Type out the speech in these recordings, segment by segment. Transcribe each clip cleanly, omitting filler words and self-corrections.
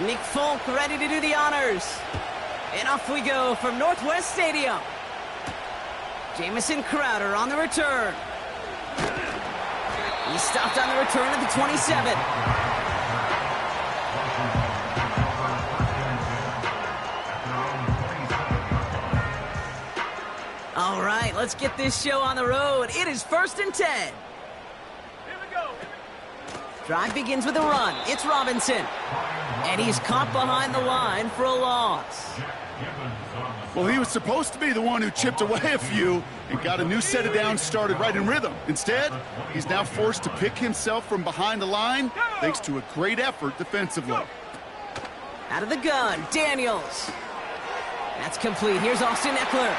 Nick Folk ready to do the honors. And off we go from Northwest Stadium. Jamison Crowder on the return. He stopped on the return at the 27. All right, let's get this show on the road. It is 1st and 10. Here we go. Drive begins with a run. It's Robinson. And he's caught behind the line for a loss. Well, he was supposed to be the one who chipped away a few and got a new set of downs started right in rhythm. Instead, he's now forced to pick himself from behind the line thanks to a great effort defensively. Out of the gun, Daniels. That's complete. Here's Austin Eckler.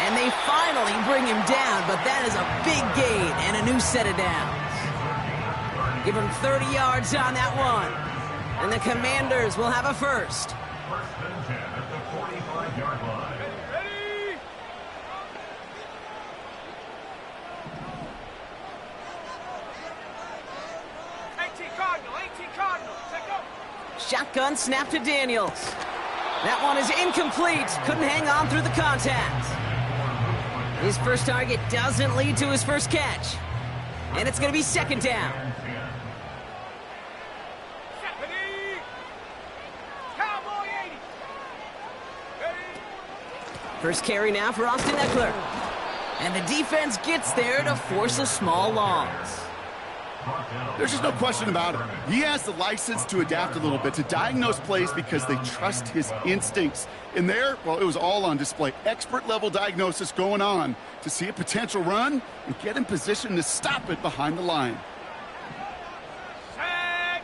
And they finally bring him down, but that is a big gain and a new set of downs. Give him 30 yards on that one. And the Commanders will have a first. 1st and 10 at the 45-yard line. Ready? Cardinal. Take up. Shotgun snap to Daniels. That one is incomplete. Couldn't hang on through the contact. His first target doesn't lead to his first catch. And it's going to be 2nd down. Ready? Cowboy 80. Ready? First carry now for Austin Eckler. And the defense gets there to force a small loss. There's just no question about it. He has the license to adapt a little bit, to diagnose plays because they trust his instincts. And there, well, it was all on display. Expert-level diagnosis going on to see a potential run and get in position to stop it behind the line. Set.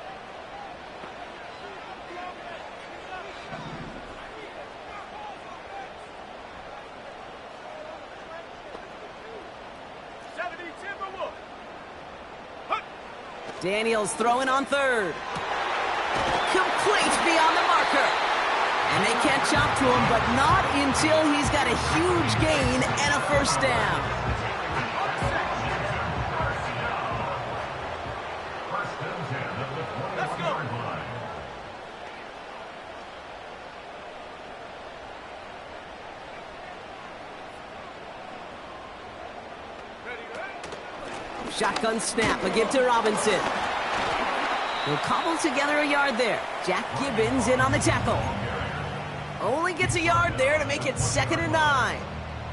Daniels throwing on 3rd. Complete beyond the marker. And they catch up to him, but not until he's got a huge gain and a first down. 1st and 10 at the 41-yard line. Shotgun snap, a give to Robinson. He'll cobble together a yard there. Jack Gibbons in on the tackle. Only gets a yard there to make it 2nd and 9.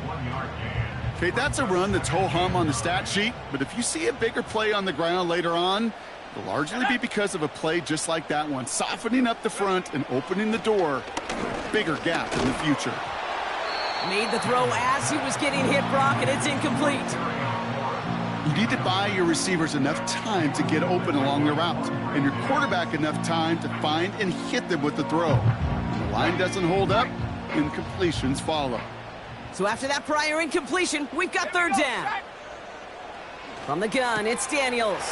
1-yard gain. Okay, that's a run that's ho-hum on the stat sheet, but if you see a bigger play on the ground later on, it'll largely be because of a play just like that one, softening up the front and opening the door. Bigger gap in the future. Made the throw as he was getting hit, Brock, and it's incomplete. You need to buy your receivers enough time to get open along the route, and your quarterback enough time to find and hit them with the throw. When the line doesn't hold up, incompletions follow. So after that prior incompletion, we've got 3rd down. From the gun, it's Daniels.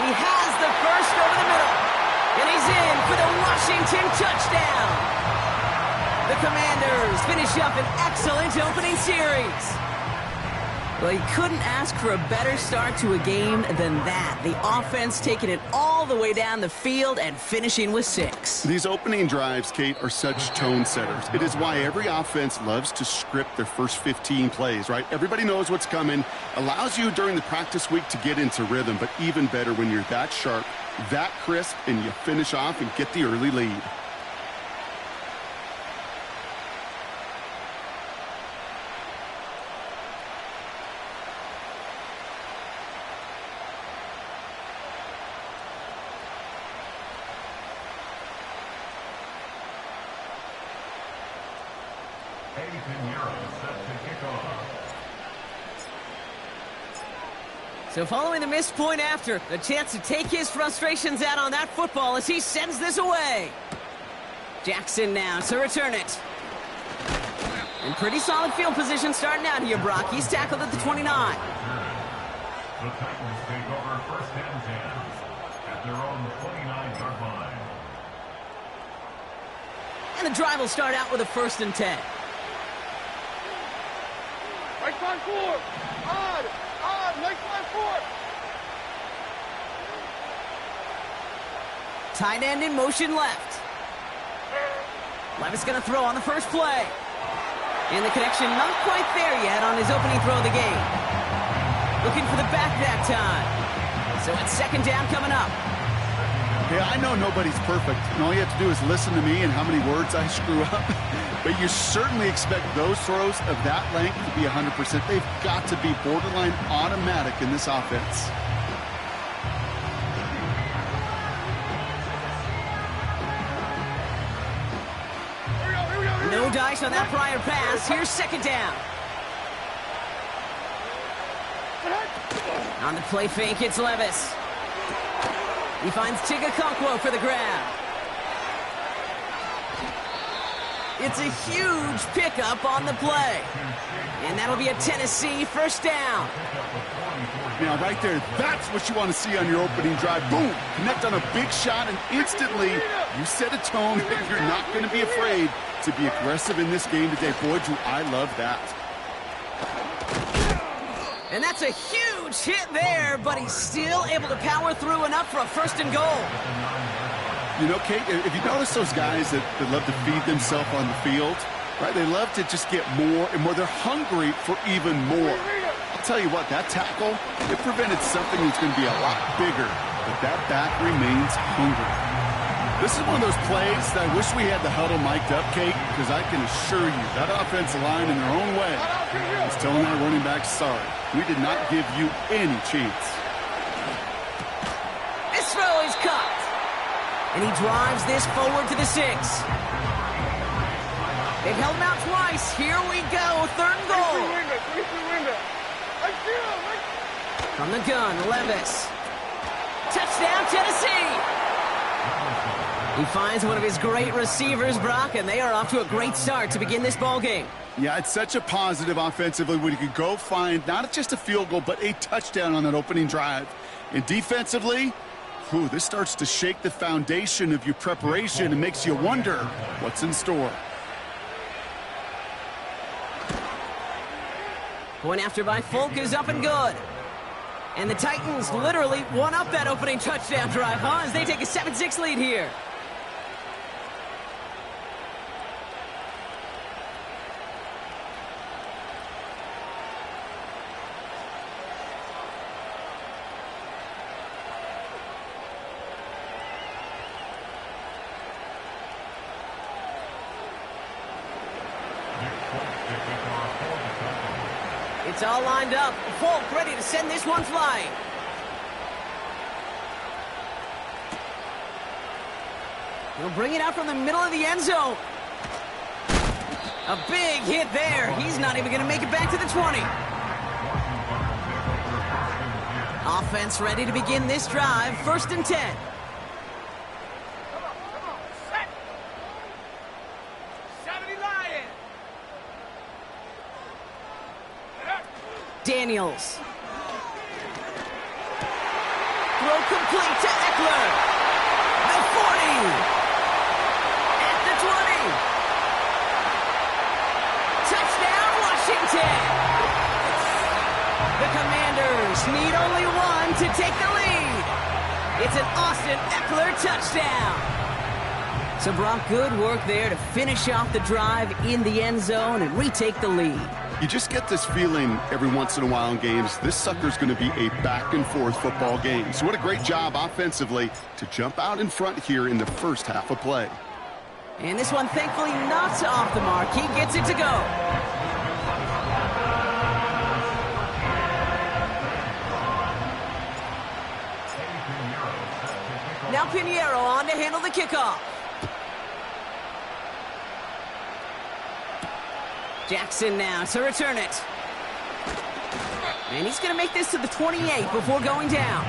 He has the first over the middle, and he's in for the Washington touchdown. The Commanders finish up an excellent opening series. Well, you couldn't ask for a better start to a game than that. The offense taking it all the way down the field and finishing with 6. These opening drives, Kate, are such tone setters. It is why every offense loves to script their first 15 plays, right? Everybody knows what's coming. Allows you during the practice week to get into rhythm, but even better when you're that sharp, that crisp, and you finish off and get the early lead. So following the missed point after, the chance to take his frustrations out on that football as he sends this away. Jackson now to return it. In pretty solid field position starting out here, Brock. He's tackled at the 29. The Titans take over 1st and 10 at their own 29-yard line. And the drive will start out with a 1st and 10. Right side 4. Odd. Right side 4. Tight end in motion left. Levis going to throw on the first play. And the connection not quite there yet on his opening throw of the game. Looking for the back that time. So it's second down coming up. Yeah, I know nobody's perfect, and all you have to do is listen to me and how many words I screw up. But you certainly expect those throws of that length to be 100%. They've got to be borderline automatic in this offense. No dice on that prior pass. Here's second down. On the play fake, it's Levis. He finds Chigakonkwo for the grab. It's a huge pickup on the play. And that'll be a Tennessee first down. Now, right there, that's what you want to see on your opening drive. Boom! Connect on a big shot, and instantly you set a tone that you're not going to be afraid to be aggressive in this game today. Boy, do I love that. And that's a huge hit there, but he's still able to power through enough for a first and goal. You know, Kate, if you notice those guys that love to feed themselves on the field, right? They love to just get more and more. They're hungry for even more. I'll tell you what, that tackle, it prevented something that's going to be a lot bigger, but that back remains hungry. This is one of those plays that I wish we had the huddle mic'd up, Kate, because I can assure you that offensive line in their own way is telling that running back, sorry, we did not give you any chance. This throw is caught. And he drives this forward to the 6. They've held him out twice. Here we go, third and goal. From the gun, Levis. Touchdown, Tennessee. He finds one of his great receivers, Brock, and they are off to a great start to begin this ball game. Yeah, it's such a positive offensively when you can go find not just a field goal, but a touchdown on that opening drive. And defensively, this starts to shake the foundation of your preparation and makes you wonder what's in store. Point after by Folk is up and good. And the Titans literally won up that opening touchdown drive, as they take a 7-6 lead here. It's all lined up. Folk ready to send this one flying. He'll bring it out from the middle of the end zone. A big hit there. He's not even going to make it back to the 20. Offense ready to begin this drive. First and 10. Daniels. Throw complete to Eckler. The 40. At the 20. Touchdown, Washington. The Commanders need only one to take the lead. It's an Austin Eckler touchdown. So Brock, good work there to finish off the drive in the end zone and retake the lead. You just get this feeling every once in a while in games, this sucker's going to be a back-and-forth football game. So what a great job offensively to jump out in front here in the first half of play. And this one, thankfully, not off the mark. He gets it to go. Now Pinheiro on to handle the kickoff. Jackson now to return it. And he's going to make this to the 28 before going down.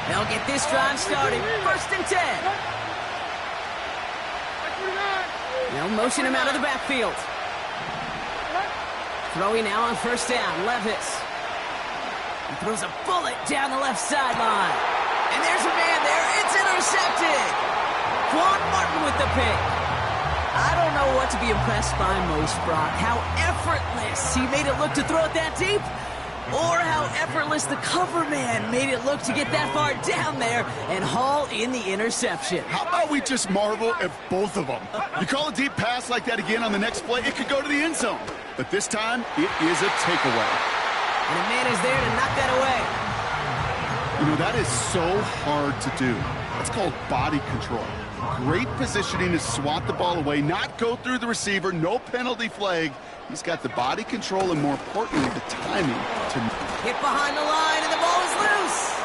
They'll get this drive started. First and 10. They'll motion him out of the backfield. Throwing now on first down, Levis. He throws a bullet down the left sideline. And there's a man there. It's intercepted. Quan Martin with the pick. I don't know what to be impressed by most, Brock. How effortless he made it look to throw it that deep, or how effortless the cover man made it look to get that far down there and haul in the interception. How about we just marvel at both of them? You call a deep pass like that again on the next play, it could go to the end zone. But this time, it is a takeaway. And a man is there to knock that away. You know, that is so hard to do. That's called body control. Great positioning to swat the ball away, not go through the receiver, no penalty flag. He's got the body control and, more importantly, the timing to hit behind the line, and the ball is loose.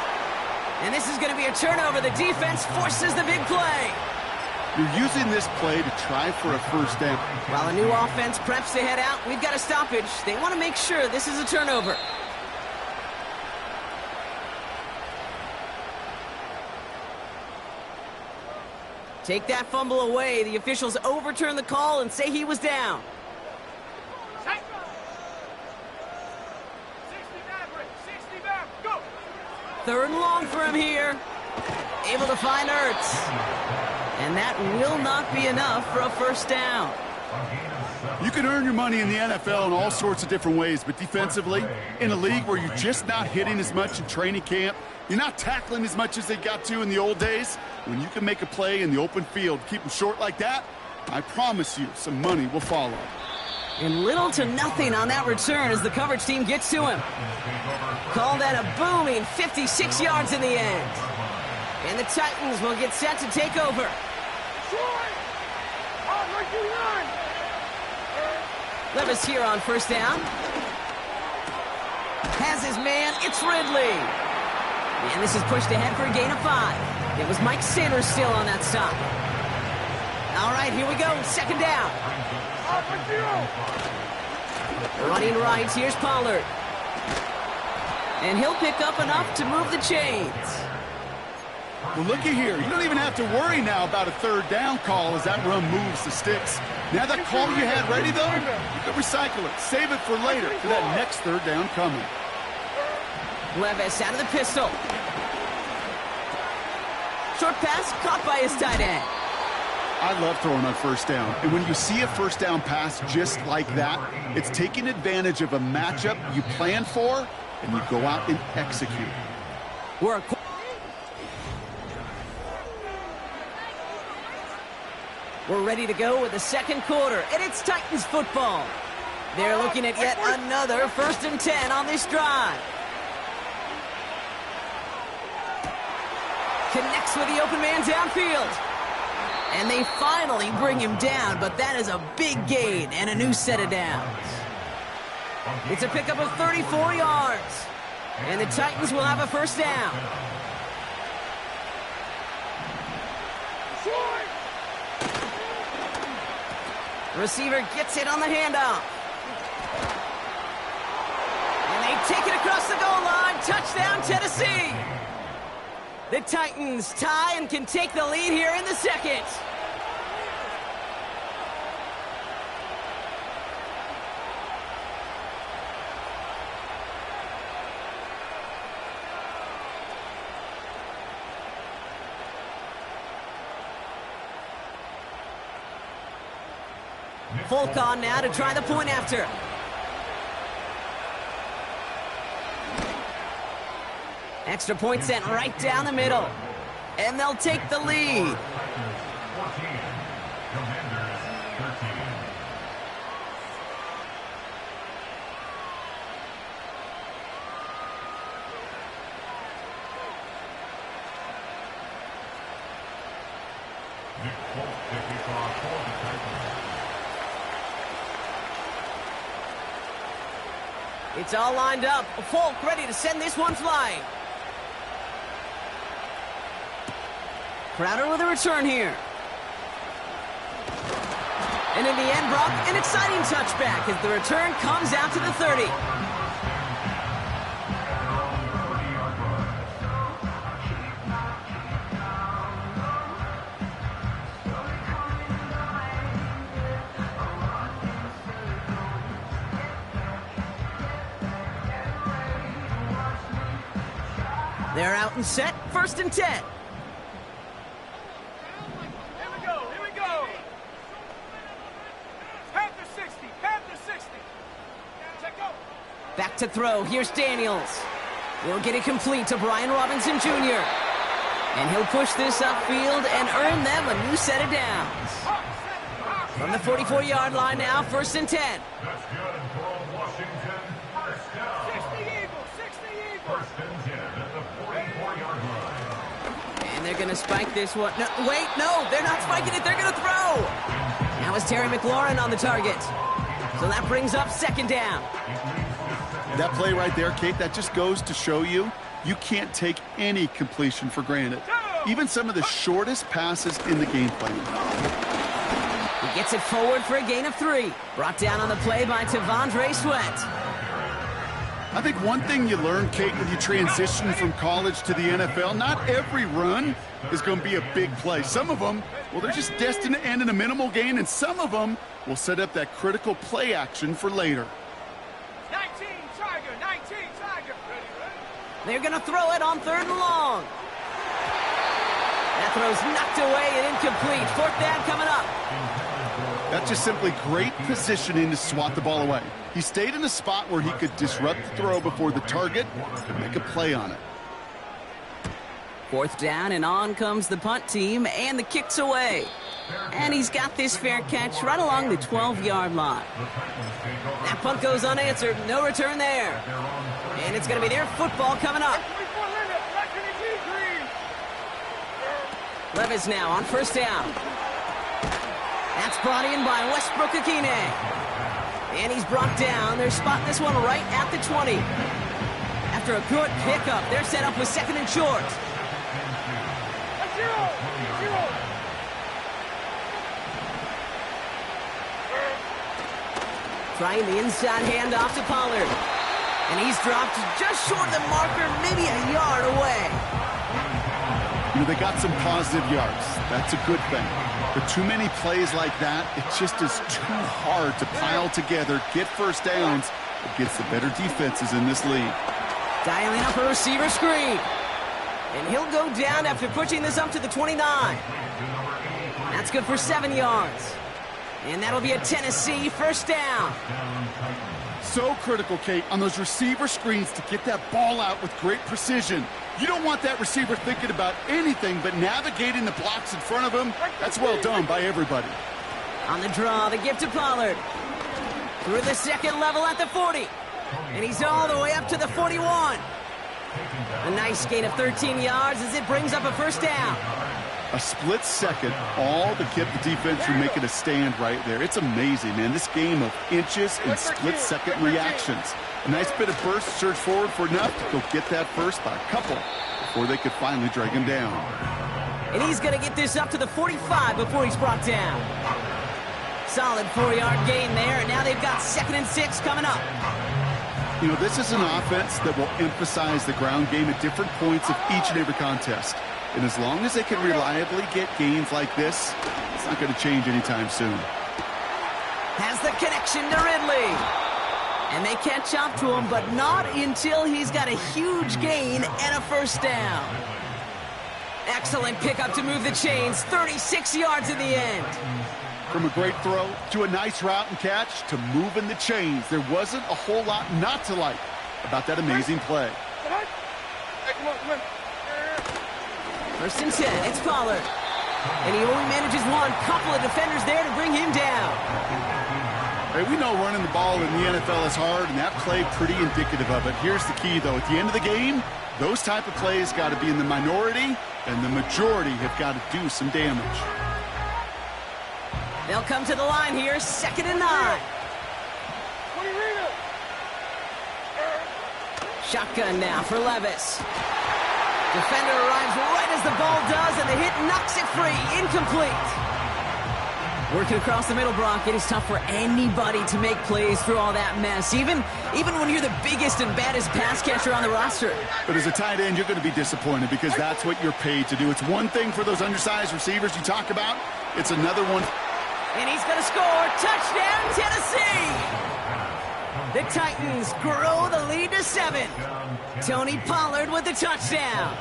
And this is going to be a turnover. The defense forces the big play. You're using this play to try for a first down. While a new offense preps to head out, we've got a stoppage. They want to make sure this is a turnover. Take that fumble away. The officials overturn the call and say he was down. 60 go! Third and long for him here. Able to find Ertz. And that will not be enough for a first down. You can earn your money in the NFL in all sorts of different ways, but defensively, in a league where you're just not hitting as much in training camp, you're not tackling as much as they got to in the old days, when you can make a play in the open field, keep them short like that, I promise you some money will follow. And little to nothing on that return as the coverage team gets to him. Call that a booming 56 yards in the end. And the Titans will get set to take over. Levis here on first down. Has his man, it's Ridley. And this is pushed ahead for a gain of 5. It was Mike Sanders still on that stop. All right, here we go, second down. Running right, here's Pollard. And he'll pick up enough to move the chains. Well, looky here. You don't even have to worry now about a third down call as that run moves the sticks. Now that call you had ready, though, you can recycle it. Save it for later, for that next third down coming. Levis out of the pistol. Short pass caught by his tight end. I love throwing on first down. And when you see a first down pass just like that, it's taking advantage of a matchup you plan for, and you go out and execute. We're ready to go with the second quarter, and it's Titans football. They're looking at yet another 1st and 10 on this drive. Connects with the open man downfield. And they finally bring him down, but that is a big gain and a new set of downs. It's a pickup of 34 yards. And the Titans will have a first down. Receiver gets it on the handoff. And they take it across the goal line. Touchdown, Tennessee. The Titans tie and can take the lead here in the second. Folk on now to try the point after. Extra point sent right down the middle. And they'll take the lead. It's all lined up. Folk ready to send this one flying. Crowder with a return here. And in the end, Brock, an exciting touchback as the return comes out to the 30. They're out and set, 1st and 10. Back to throw. Here's Daniels. He'll get it complete to Brian Robinson Jr. And he'll push this upfield and earn them a new set of downs. From the 44-yard line now, 1st and 10. That's good for Washington. First down. 60 Eagles, 60 Eagles. 1st and 10 at the 44-yard line. And they're going to spike this one. No, wait, no, they're not spiking it. They're going to throw. Now it's Terry McLaurin on the target. So that brings up 2nd down. That play right there, Kate, that just goes to show you can't take any completion for granted. Even some of the shortest passes in the game plan. He gets it forward for a gain of 3. Brought down on the play by Tavondre Sweat. I think one thing you learn, Kate, when you transition from college to the NFL, not every run is going to be a big play. Some of them, well, they're just destined to end in a minimal gain, and some of them will set up that critical play action for later. 19 Tiger, 19 Tiger. They're going to throw it on 3rd and long. That throw's knocked away and incomplete. 4th down coming up. That's just simply great positioning to swat the ball away. He stayed in a spot where he could disrupt the throw before the target and make a play on it. 4th down, and on comes the punt team, and the kick's away. And he's got this fair catch right along the 12-yard line. That punt goes unanswered. No return there. And it's going to be their football coming up. Levis now on 1st down. That's brought in by Westbrook Akine. And he's brought down. They're spotting this one right at the 20. After a good pickup, they're set up with 2nd and short. Trying the inside handoff to Pollard. And he's dropped just short of the marker, maybe a yard away. You know, they got some positive yards. That's a good thing. But too many plays like that, it just is too hard to pile together, get 1st downs against the better defenses in this league. Dialing up a receiver screen. And he'll go down after pushing this up to the 29. That's good for 7 yards. And that'll be a Tennessee 1st down. So critical, Kate, on those receiver screens to get that ball out with great precision. You don't want that receiver thinking about anything but navigating the blocks in front of him. That's well done by everybody. On the draw, the give to Pollard. Through the 2nd level at the 40. And he's all the way up to the 41. A nice gain of 13 yards as it brings up a 1st down. A split second, all to keep the defense from making a stand right there. It's amazing, man. This game of inches and split-second reactions. A nice bit of burst, surge forward for enough to go get that first by a couple before they could finally drag him down. And he's going to get this up to the 45 before he's brought down. Solid 4-yard gain there, and now they've got 2nd and 6 coming up. You know, this is an offense that will emphasize the ground game at different points of each and every contest. And as long as they can reliably get gains like this, it's not going to change anytime soon. Has the connection to Ridley. And they catch up to him, but not until he's got a huge gain and a 1st down. Excellent pickup to move the chains. 36 yards in the end. From a great throw to a nice route and catch to moving the chains, there wasn't a whole lot not to like about that amazing play. 1st and 10, it's Pollard. And he only manages one couple of defenders there to bring him down. Hey, we know running the ball in the NFL is hard, and that play pretty indicative of it. Here's the key, though. At the end of the game, those type of plays got to be in the minority, and the majority have got to do some damage. They'll come to the line here, 2nd and 9. Shotgun now for Levis. Defender arrives right as the ball does, and the hit knocks it free. Incomplete. Working across the middle, Brock, it is tough for anybody to make plays through all that mess, even when you're the biggest and baddest pass catcher on the roster. But as a tight end, you're going to be disappointed because that's what you're paid to do. It's one thing for those undersized receivers you talk about. It's another one. And he's going to score. Touchdown, Tennessee! The Titans grow the lead to 7. Tony Pollard with the touchdown.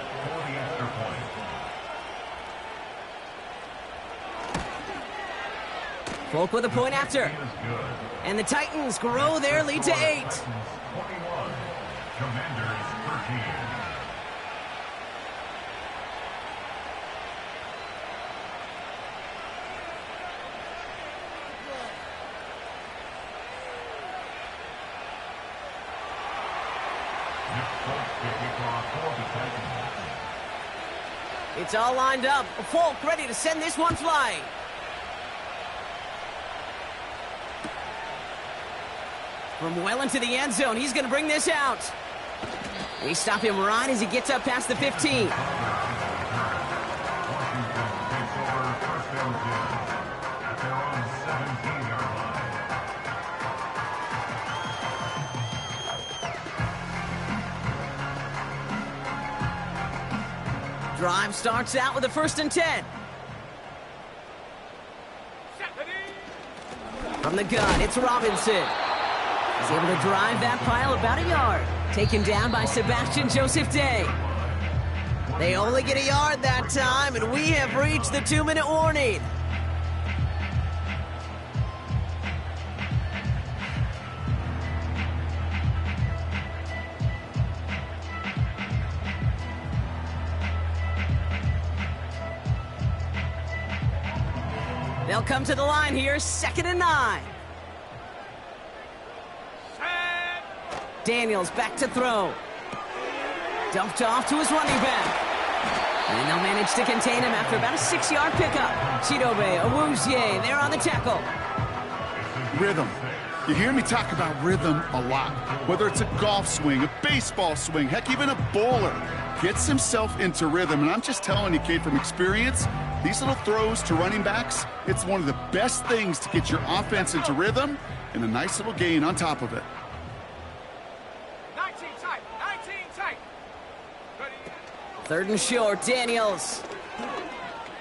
Folk with a point after. And the Titans grow their lead to 8. 21. Commanders 13. It's all lined up. Folk ready to send this one flying. From well into the end zone, he's going to bring this out. They stop him right as he gets up past the 15. Drive starts out with a 1st and 10. From the gun, it's Robinson. He's able to drive that pile about a yard. Taken down by Sebastian Joseph Day. They only get a yard that time, and we have reached the 2-minute warning. They'll come to the line here, 2nd and 9. Daniels back to throw. Dumped off to his running back. And they'll manage to contain him after about a 6-yard pickup. Chidobe Awuzie there on the tackle. Rhythm. You hear me talk about rhythm a lot. Whether it's a golf swing, a baseball swing, heck, even a bowler gets himself into rhythm. And I'm just telling you, Kate, from experience, these little throws to running backs, it's one of the best things to get your offense into rhythm and a nice little gain on top of it. 19 tight. 3rd and short, Daniels.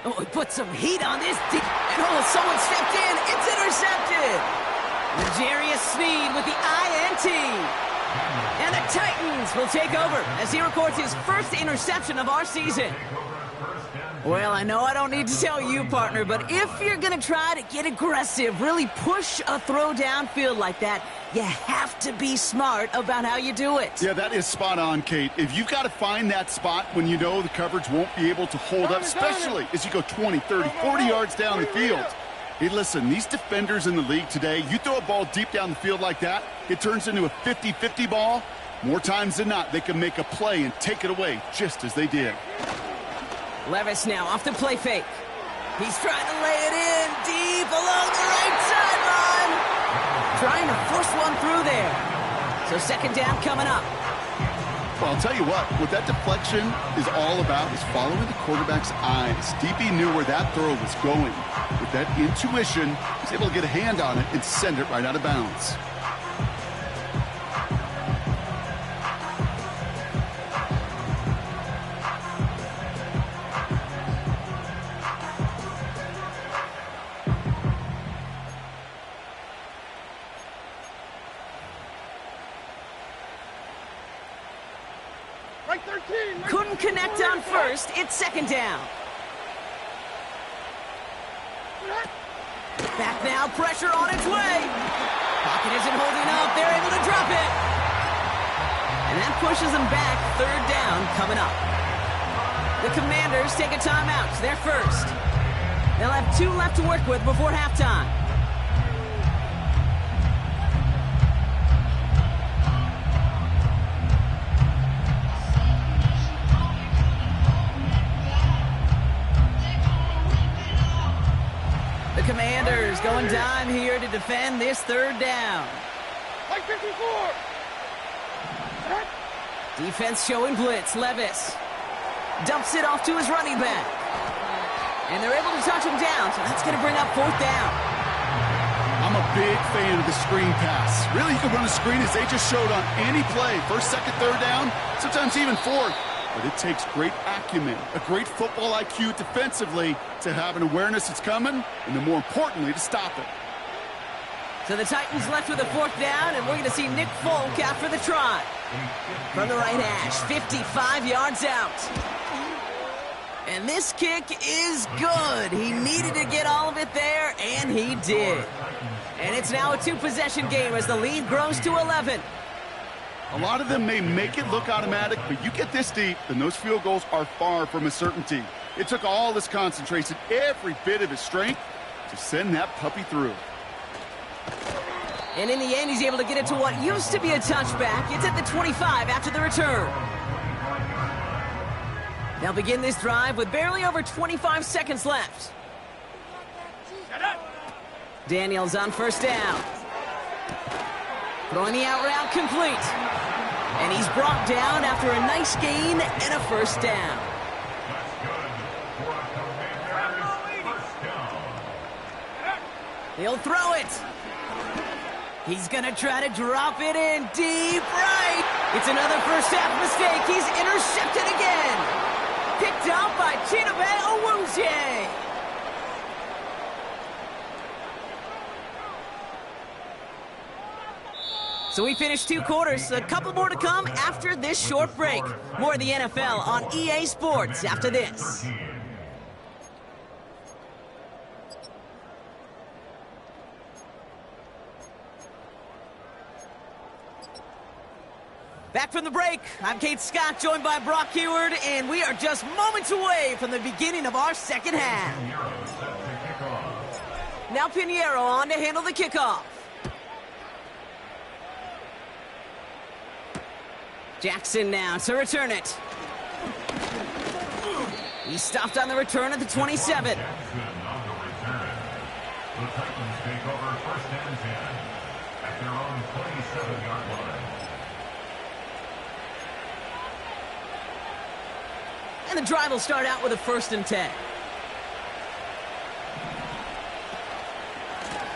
Oh, he put some heat on this. And oh, someone stepped in. It's intercepted. L'Jarius Sneed with the INT. And the Titans will take over as he records his 1st interception of our season. Well, I know I don't need to tell you, partner, but if you're going to try to get aggressive, really push a throw downfield like that, you have to be smart about how you do it. Yeah, that is spot on, Kate. If you've got to find that spot when you know the coverage won't be able to hold up, especially as you go 20, 30, 40 yards down the field. Hey, listen, these defenders in the league today, you throw a ball deep down the field like that, it turns into a 50-50 ball. More times than not, they can make a play and take it away just as they did. Levis now off the play fake. He's trying to lay it in deep along the right sideline. Trying to force one through there. So 2nd down coming up. Well, I'll tell you what that deflection is all about is following the quarterback's eyes. DB knew where that throw was going. With that intuition, he's able to get a hand on it and send it right out of bounds. Couldn't connect on 1st. It's 2nd down. Back now, pressure on its way. Pocket isn't holding up. They're able to drop it. And that pushes them back. 3rd down coming up. The Commanders take a timeout. They're 1st. They'll have 2 left to work with before halftime. The Commanders going dime here to defend this 3rd down. Like 54. Defense showing blitz. Levis dumps it off to his running back. And they're able to touch him down, so that's going to bring up 4th down. I'm a big fan of the screen pass. Really, you can run a screen as they just showed on any play. 1st, 2nd, 3rd down, sometimes even 4th. But it takes great acumen, a great football IQ defensively to have an awareness it's coming, and then more importantly, to stop it. So the Titans left with a 4th down, and we're going to see Nick Folk after the try. From the right hash, 55 yards out. And this kick is good. He needed to get all of it there, and he did. And it's now a two-possession game as the lead grows to 11. A lot of them may make it look automatic, but you get this deep, and those field goals are far from a certainty. It took all his concentration, every bit of his strength, to send that puppy through. And in the end, he's able to get it to what used to be a touchback. It's at the 25 after the return. They'll begin this drive with barely over 25 seconds left. Daniels on first down. Throwing the out route complete. And he's brought down after a nice gain and a first down. He'll throw it. He's going to try to drop it in deep right. It's another first half mistake. He's intercepted again. Picked out by Chidobe Awuzie. So we finished 2 quarters. A couple more to come after this short break. More of the NFL on EA Sports after this. Back from the break, I'm Kate Scott, joined by Brock Heward, and we are just moments away from the beginning of our second half. Now Pinheiro on to handle the kickoff. Jackson now to return it. He stopped on the return at the 27. The Titans take over first and 10 at their own 27-yard line. And the drive will start out with a 1st and 10.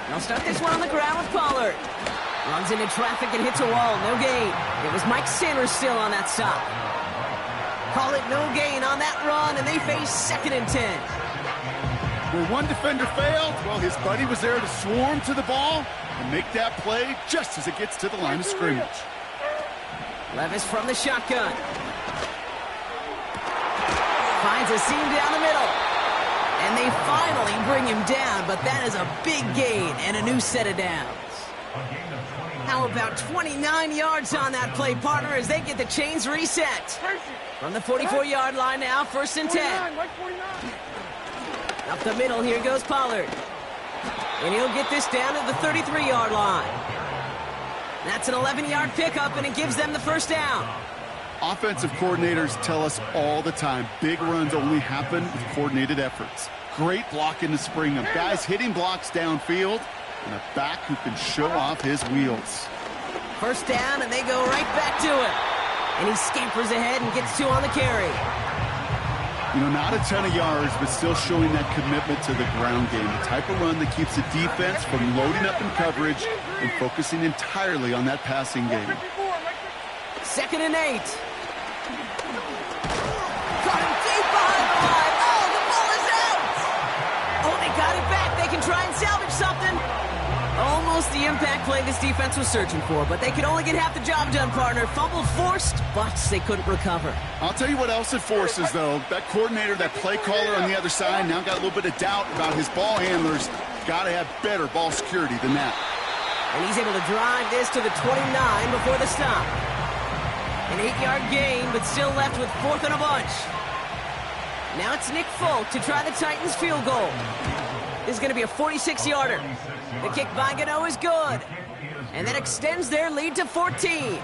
They'll start this one on the ground with Pollard. Runs into traffic and hits a wall. No gain. It was Mike Sanders still on that stop. Call it no gain on that run, and they face 2nd and 10. Where one defender failed, well, his buddy was there to swarm to the ball and make that play just as it gets to the line of scrimmage. Levis from the shotgun. Finds a seam down the middle. And they finally bring him down, but that is a big gain and a new set of downs. How about 29 yards on that play, partner, as they get the chains reset. From the 44-yard line now, 1st and 10. Up the middle, here goes Pollard. And he'll get this down to the 33-yard line. That's an 11-yard pickup, and it gives them the first down. Offensive coordinators tell us all the time, big runs only happen with coordinated efforts. Great block in the spring of guys hitting blocks downfield and a back who can show off his wheels. First down, and they go right back to it. And he scampers ahead and gets 2 on the carry. You know, not a ton of yards, but still showing that commitment to the ground game. The type of run that keeps the defense from loading up in coverage and focusing entirely on that passing game. 2nd and 8. Got him deep behind the line. Oh, the ball is out. Oh, they got it back. They can try and salvage something. Almost the impact play this defense was searching for, but they could only get half the job done, partner. Fumble forced, but they couldn't recover. I'll tell you what else it forces, though. That coordinator, that play caller on the other side, now got a little bit of doubt about his ball handlers. Got to have better ball security than that. And he's able to drive this to the 29 before the stop. An 8-yard gain, but still left with 4th and a bunch. Now it's Nick Folk to try the Titans field goal. This is going to be a 46-yarder. The kick by Gano is good. And that extends their lead to 14.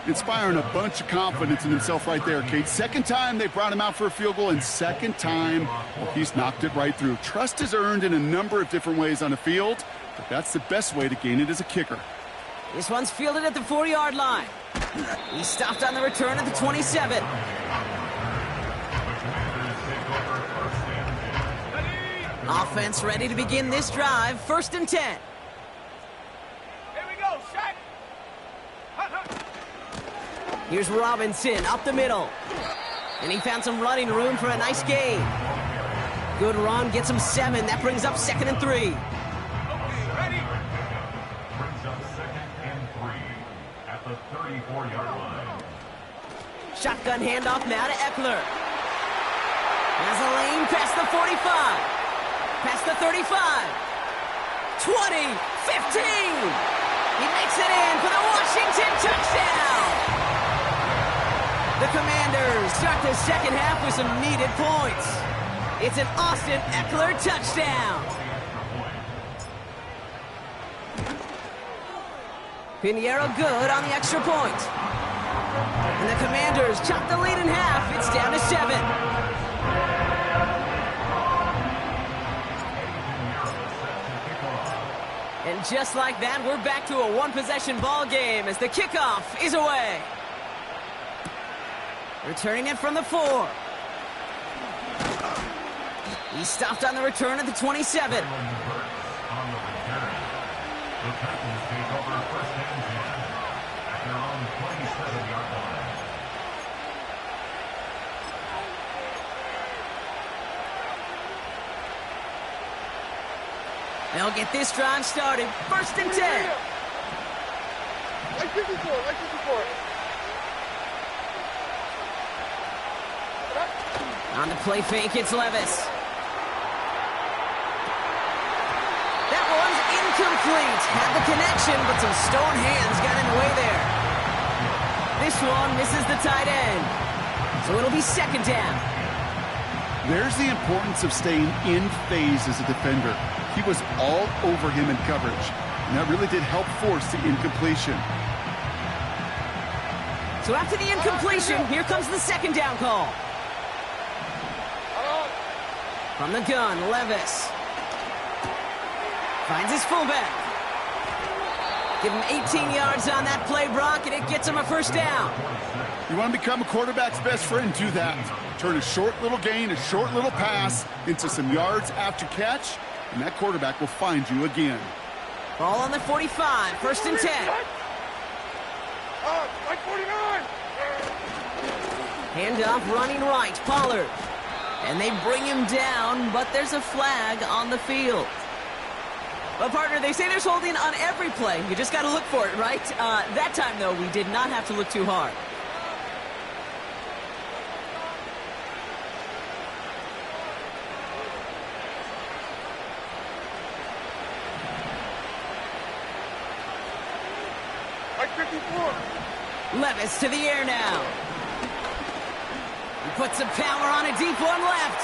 Inspiring a bunch of confidence in himself right there, Kate. 2nd time they brought him out for a field goal, and 2nd time, well, he's knocked it right through. Trust is earned in a number of different ways on the field, but that's the best way to gain it as a kicker. This one's fielded at the 4-yard line. He stopped on the return at the 27. Offense ready to begin this drive. 1st and 10. Here we go, Shaq. Here's Robinson up the middle. And he found some running room for a nice gain. Good run, gets him 7. That brings up 2nd and 3. Okay, ready? Brings up 2nd and 3 at the 34-yard line. Shotgun handoff now to Eckler. Has a lane past the 45. Past the 35. 20. 15. He makes it in for the Washington touchdown. The Commanders start the second half with some needed points. It's an Austin Eckler touchdown. Pinheiro good on the extra point. And the Commanders chop the lead in half. It's down to 7. And just like that, we're back to a one-possession ball game as the kickoff is away. Returning it from the 4. He stopped on the return at the 27. They'll get this drive started. 1st and 10. Like 54, like 54. On the play fake, it's Levis. That one's incomplete. Had the connection, but some stone hands got in the way there. This one misses the tight end. So it'll be 2nd down. There's the importance of staying in phase as a defender. He was all over him in coverage, and that really did help force the incompletion. So after the incompletion, here comes the 2nd down call. From the gun, Levis. Finds his fullback. Give him 18 yards on that play, Brock, and it gets him a 1st down. You want to become a quarterback's best friend, do that. Turn a short little gain, a short little pass into some yards after catch, and that quarterback will find you again. Ball on the 45, 1st and 10. Like 49. Handoff running right, Pollard. And they bring him down, but there's a flag on the field. Well, partner, they say there's holding on every play. You just got to look for it, right? That time, though, we did not have to look too hard. Like 54. Levis to the air now. He puts some power on a deep one left.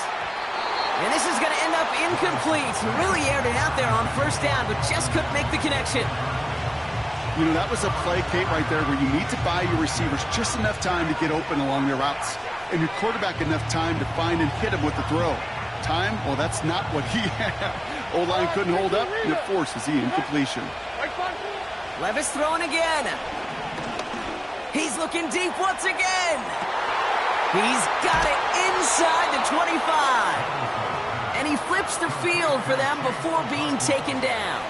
And this is going to end up incomplete. Really aired it out there on 1st down, but just couldn't make the connection. You know, that was a play, Kate, right there where you need to buy your receivers just enough time to get open along their routes. And your quarterback enough time to find and hit him with the throw. Time? Well, that's not what he had. O-line couldn't hold up, and it forces the incompletion. Levis throwing again. He's looking deep once again. He's got it inside the 25. And he flips the field for them before being taken down.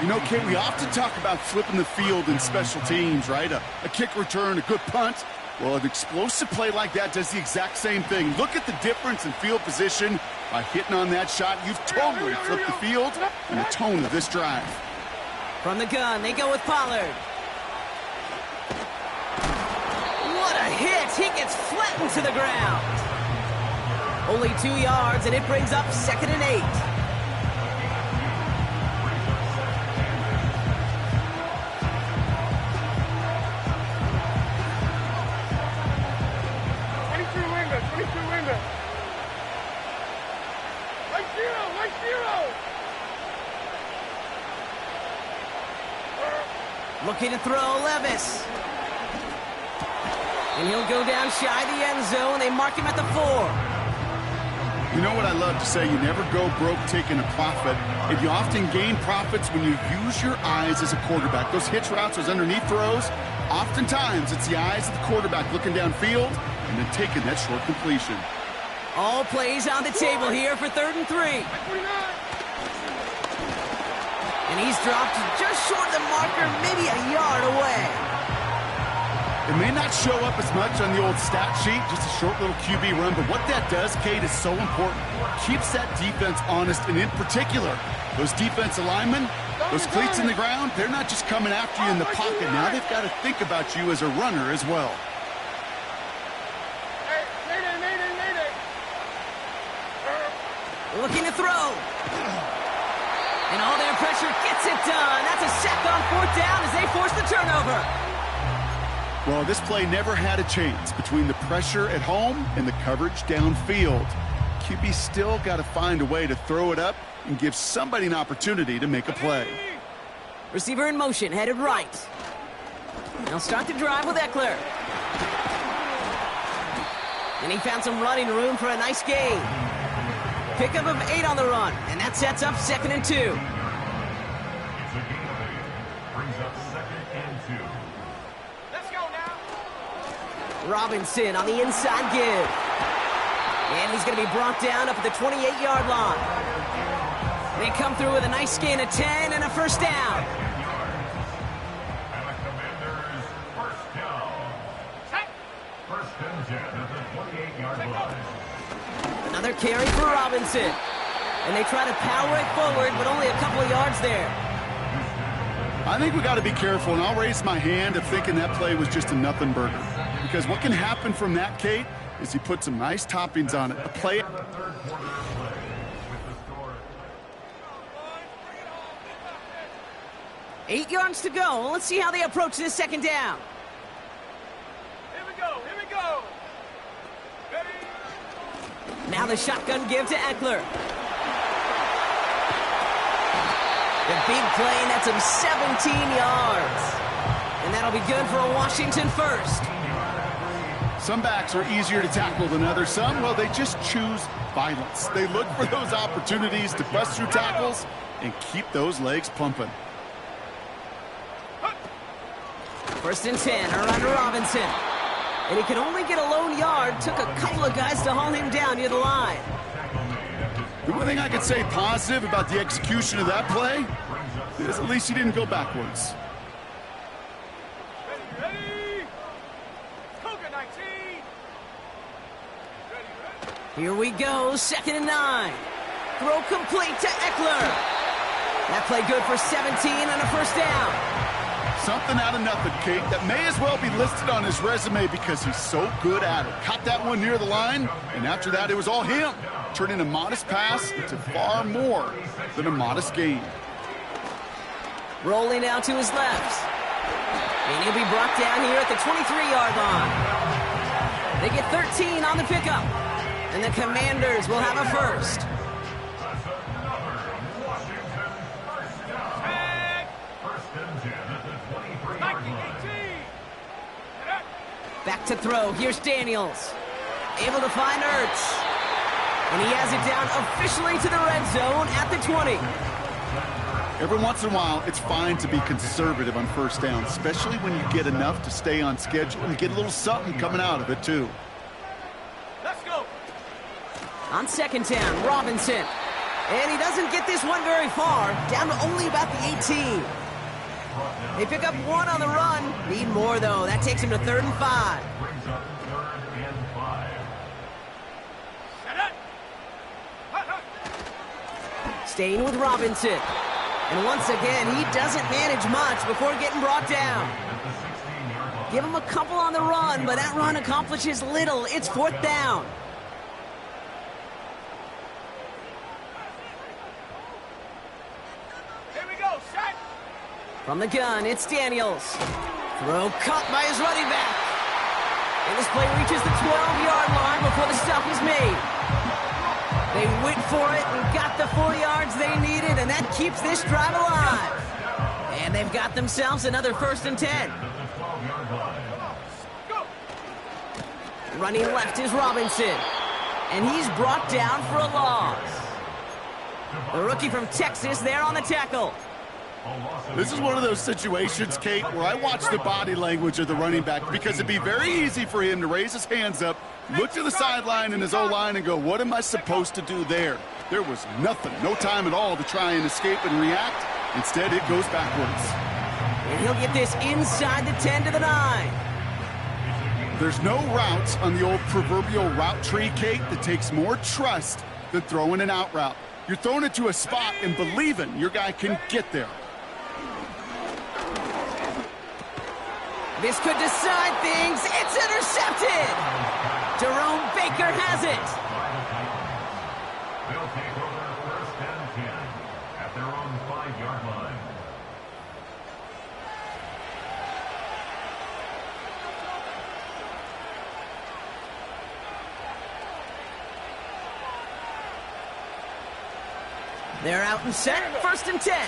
You know, Kate, we often talk about flipping the field in special teams, right? A kick return, a good punt. Well, an explosive play like that does the exact same thing. Look at the difference in field position. By hitting on that shot, you've totally flipped the field and the tone of this drive. From the gun, they go with Pollard. What a hit! He gets flattened to the ground. Only 2 yards, and it brings up 2nd and 8. Looking to throw, Levis. And he'll go down shy of the end zone. They mark him at the 4. You know what I love to say? You never go broke taking a profit. And you often gain profits when you use your eyes as a quarterback. Those hitch routes, those underneath throws, oftentimes it's the eyes of the quarterback looking downfield and then taking that short completion. All plays on the table here for 3rd and 3. And he's dropped just short of the marker, maybe a yard away. It may not show up as much on the old stat sheet, just a short little QB run, but what that does, Kate, is so important. Keeps that defense honest, and in particular, those defensive linemen, those cleats in the ground, they're not just coming after you in the pocket. Now they've got to think about you as a runner as well. Looking to throw. And all their pressure gets it done. That's a sack on 4th down as they force the turnover. Well, this play never had a chance between the pressure at home and the coverage downfield. QB still got to find a way to throw it up and give somebody an opportunity to make a play. Receiver in motion, headed right. They'll start the drive with Eckler. And he found some running room for a nice gain. Pickup of 8 on the run, and that sets up 2nd and 2. It's a gain of 8. Brings up 2nd and 2. Let's go now. Robinson on the inside give. And he's going to be brought down up at the 28-yard line. They come through with a nice gain of 10 and a 1st down. And the Commanders' 1st down. 1st and 10 at the 28-yard line. Another carry for Robinson. And they try to power it forward, but only a couple of yards there. I think we got to be careful, and I'll raise my hand of thinking that play was just a nothing burger. Because what can happen from that, Kate, is he put some nice toppings on it. A play. The 3rd quarter play with the score. 8 yards to go. Let's see how they approach this 2nd down. Here we go. Here we go. Ready? Now the shotgun give to Eckler. The big play, and that's him 17 yards. And that'll be good for a Washington 1st. Some backs are easier to tackle than others. Some, well, they just choose violence. They look for those opportunities to bust through tackles and keep those legs pumping. 1st and 10, around to Robinson. And he can only get a lone yard. Took a couple of guys to haul him down near the line. The one thing I could say positive about the execution of that play is at least he didn't go backwards. Ready? Cougar 19. Ready? Here we go, 2nd and 9. Throw complete to Eckler. That play good for 17 and a 1st down. Something out of nothing, Kate, that may as well be listed on his resume because he's so good at it. Caught that one near the line, and after that, it was all him, turning a modest pass into far more than a modest gain. Rolling out to his left. And he'll be brought down here at the 23-yard line. They get 13 on the pickup. And the Commanders will have a 1st. Back to throw. Here's Daniels. Able to find Ertz. And he has it down officially to the red zone at the 20. Every once in a while, it's fine to be conservative on 1st down, especially when you get enough to stay on schedule and get a little something coming out of it, too. Let's go. On 2nd down, Robinson. And he doesn't get this one very far, down to only about the 18. They pick up 1 on the run. Need more, though. That takes him to 3rd and 5. Brings up 3rd and 5. Set it. Hut, hut. Staying with Robinson. And once again, he doesn't manage much before getting brought down. Give him a couple on the run, but that run accomplishes little. It's 4th down. Here we go. Set. From the gun, it's Daniels. Throw caught by his running back. And this play reaches the 12-yard line before the stop is made. They went for it and got the 4 yards they needed, and that keeps this drive alive. And they've got themselves another 1st and 10. Go. Running left is Robinson. And he's brought down for a loss. The rookie from Texas there on the tackle. This is one of those situations, Kate, where I watch the body language of the running back because it'd be very easy for him to raise his hands up, look to the sideline in his O-line and go, what am I supposed to do there? There was nothing, no time at all to try and escape and react. Instead, it goes backwards. And he'll get this inside the 10 to the 9. There's no routes on the old proverbial route tree, Kate, that takes more trust than throwing an out route. You're throwing it to a spot and believing your guy can get there. This could decide things. It's intercepted. Jerome Baker has it. They'll take over They're out and set, 1st and 10.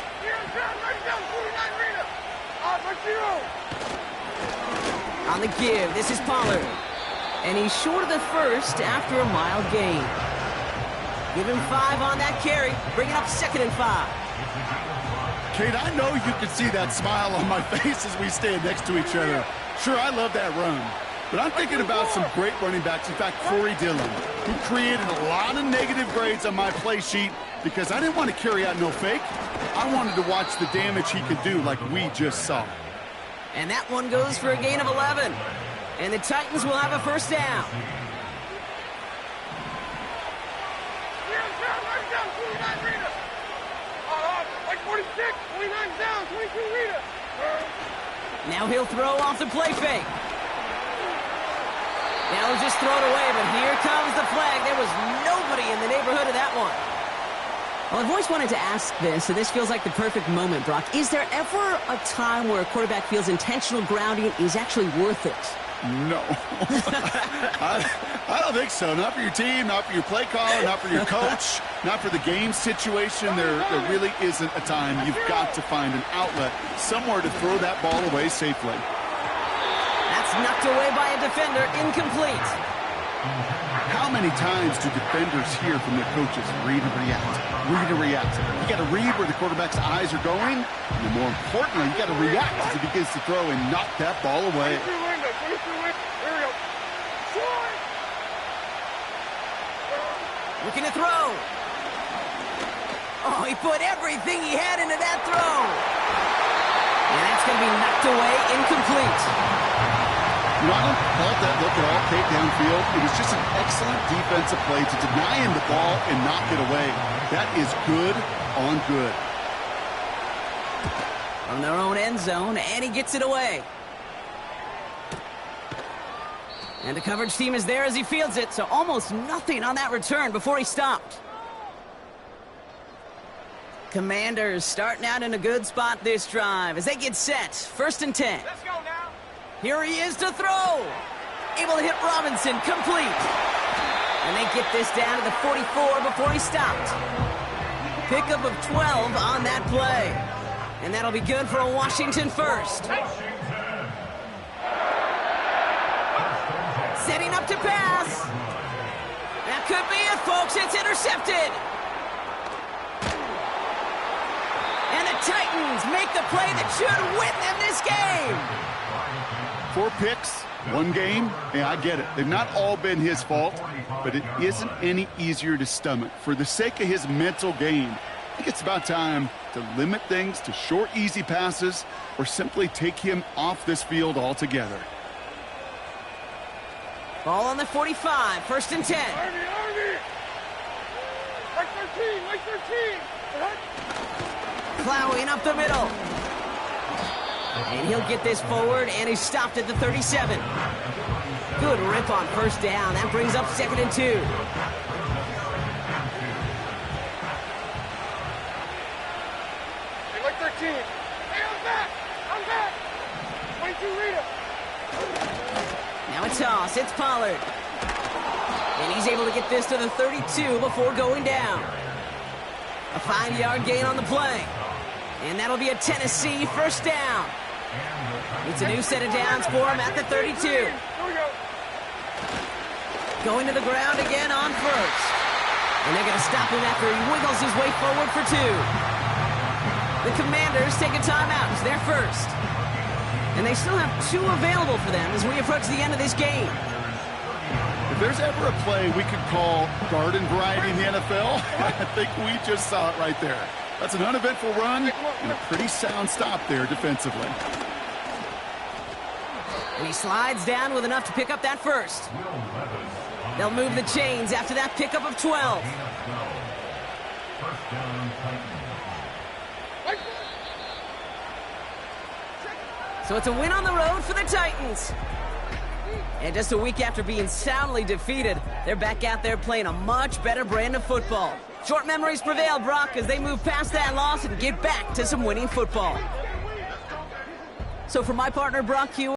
On the give, this is Pollard. And he's short of the first after a mile gain. Give him 5 on that carry, bringing up 2nd and 5. Kate, I know you can see that smile on my face as we stand next to each other. Sure, I love that run. But I'm thinking about some great running backs. In fact, Corey Dillon, who created a lot of negative grades on my play sheet because I didn't want to carry out no fake. I wanted to watch the damage he could do like we just saw. And that one goes for a gain of 11. And the Titans will have a 1st down. Like 46, 29 down, 22 Rita. Now he'll throw off the play fake. Now he'll just throw it away, but here comes the flag. There was nobody in the neighborhood of that one. Well, I've always wanted to ask this, and this feels like the perfect moment, Brock. Is there ever a time where a quarterback feels intentional grounding is actually worth it? No. I don't think so. Not for your team, not for your play caller, not for your coach, not for the game situation. There really isn't a time. You've got to find an outlet, somewhere to throw that ball away safely. That's knocked away by a defender, incomplete. How many times do defenders hear from their coaches, read and react, read and react? You got to read where the quarterback's eyes are going, and more importantly, you got to react as he begins to throw and knock that ball away. Looking to throw. Oh, he put everything he had into that throw. And that's going to be knocked away, incomplete. You know, I don't fault that look at all, Kate, downfield. It was just an excellent defensive play to deny him the ball and knock it away. That is good on good. From their own end zone, and he gets it away. And the coverage team is there as he fields it, so almost nothing on that return before he stopped. Commanders starting out in a good spot this drive as they get set. 1st and 10. Let's go now. Here he is to throw. Able to hit Robinson, complete. And they get this down to the 44 before he stopped. Pickup of 12 on that play. And that'll be good for a Washington 1st. Setting up to pass. That could be it, folks. It's intercepted. And the Titans make the play that should win them this game. 4 picks, 1 game. Yeah, I get it. They've not all been his fault, but it isn't any easier to stomach. For the sake of his mental game, I think it's about time to limit things to short, easy passes or simply take him off this field altogether. Ball on the 45, 1st and 10. Army. Like 13, like 13. Plowing up the middle. And he'll get this forward, and he's stopped at the 37. Good rip on 1st down. That brings up 2nd and 2. Hey, like 13. Hey, I'm back. 22 Rita. Now a toss. It's Pollard. And he's able to get this to the 32 before going down. A 5-yard gain on the play. And that'll be a Tennessee 1st down. It's a new set of downs for him at the 32. Here we go. Going to the ground again on 1st. And they're going to stop him after he wiggles his way forward for 2. The Commanders take a timeout. It's their 1st. And they still have 2 available for them as we approach the end of this game. If there's ever a play we could call garden variety in the NFL, I think we just saw it right there. That's an uneventful run and a pretty sound stop there defensively. And he slides down with enough to pick up that 1st. They'll move the chains after that pickup of 12. So it's a win on the road for the Titans. And just a week after being soundly defeated, they're back out there playing a much better brand of football. Short memories prevail, Brock, as they move past that loss and get back to some winning football. So for my partner, Brock Hughes,